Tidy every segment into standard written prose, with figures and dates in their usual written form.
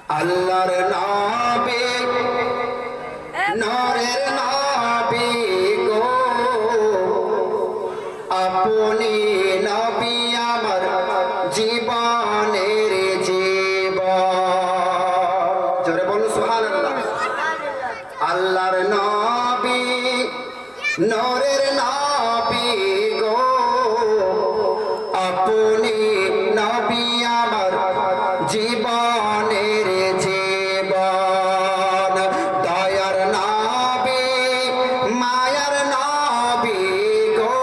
আল্লাহর নবী নূরের নবী গো আপনি নবী আমার জীবনের জীবন। জোরে বলুন সুবহানাল্লাহ। আল্লাহর নবী নূরের নবী গো আপনি নবী আমার জীবনের জীবন। দয়ার নবী মায়ার নবী গো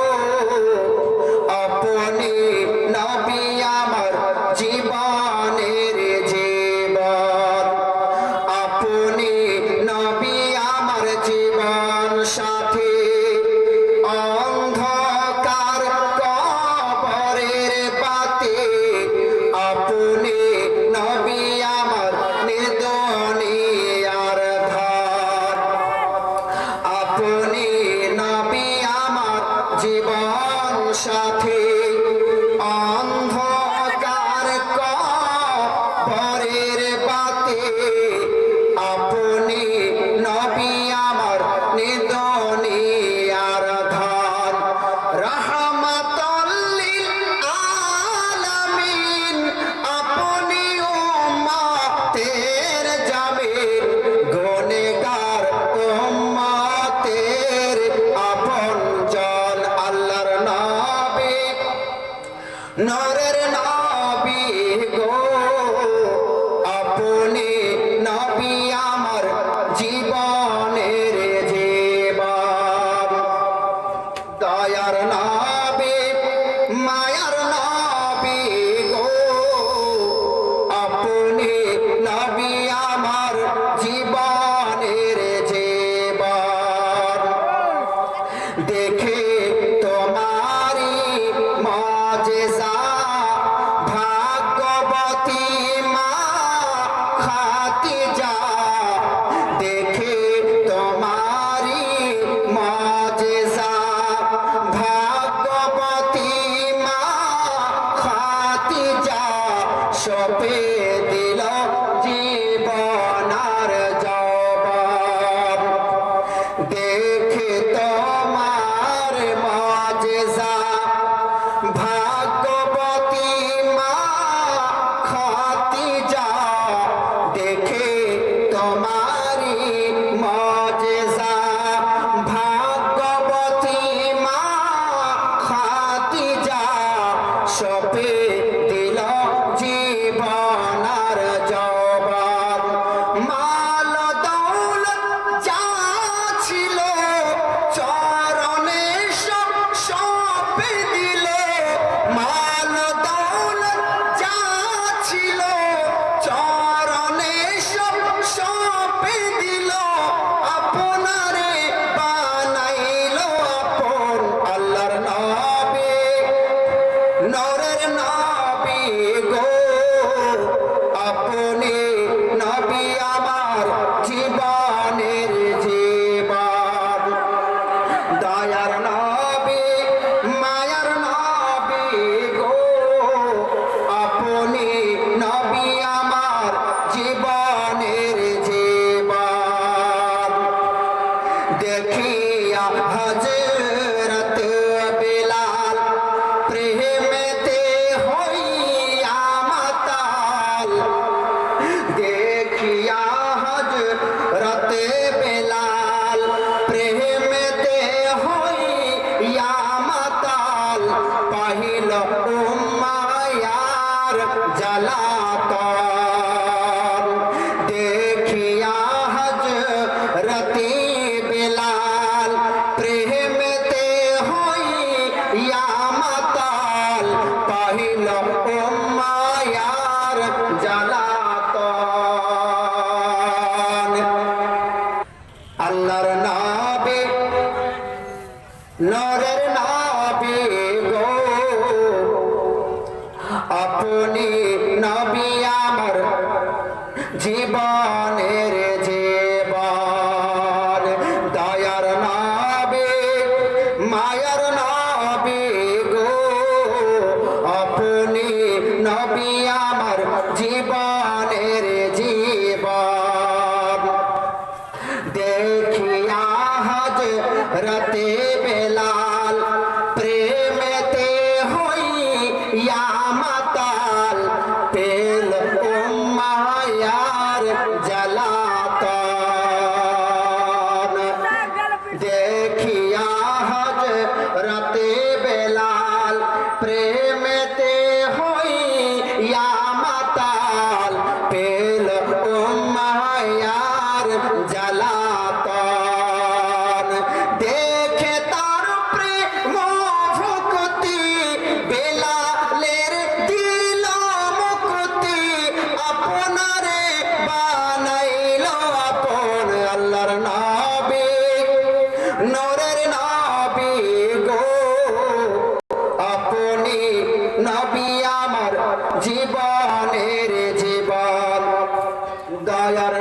আপনি নবী আমার জীবনের জীবন। আপনি নবী আমার জীবন সাথী অন্ধকার কবরের বাতি আপনি নবী আমার নির্দনিয়ার ধার। আপনি নবী আমার জীবন সাথী অন্ধকার কবরের বাতি আপনি নবী আমার নির্দনিয়ার ধার। রহমাতুল লিল আলামিন আপনি উম্মতের জামিন গুনেহগার উম্মতের আপনজন। আল্লাহর নবী নূরের নবী গো আপনি নবী আমার জীবনের জীবন। দয়ার নবী মায়ার নবী গো আপনি নবী আমার জীবনের জীবন। দেখে তোমারি মুজিজা ভাগ্যবতী মা খাদিজা দেখে তোমারি মুজিজা ভাগ্যবতী মা খাদিজা সপে দিল জীবনার জবাব। দেখে তোমার মুজিজা ভাগ্যবতী মা খাদিজা দেখে তোমারি মুজিজা ভাগ্যবতী মা খাদিজা সপে দিল জীবনার জবাব। মাল দৌলত যা ছিল চরণে সব সপে দিল। মাল দৌলত যা ছিল চরণে সব সপে দিল। আপনারে বানাইল আপন। আল্লাহর নবী নূরের নবী গো আপনি নবী আমার জীবনের জীবন। দয়ার নবী মায়ার নবী গো আপনি নবী আমার জীবনের জীবন। দেখিয়া হযরত বিলাল প্রেমেতে হইয়া মাতাল। দেখিয়া হযরত বিলাল প্রেমেতে হইয়া মাতাল। পাহিল উম্মায়ার জালাতন। দেখিয়া হযরত বিলাল প্রেমেতে হইয়া মাতাল। পাহিল উম্মায়ার জালাতন। আল্লাহর নবী নূরের নবী গো আপনি নবী আমার জীবনের জীবন। দয়ার নবী মায়ার নবী গো আপনি নবী আমার জীবনের জীবন। দয়ার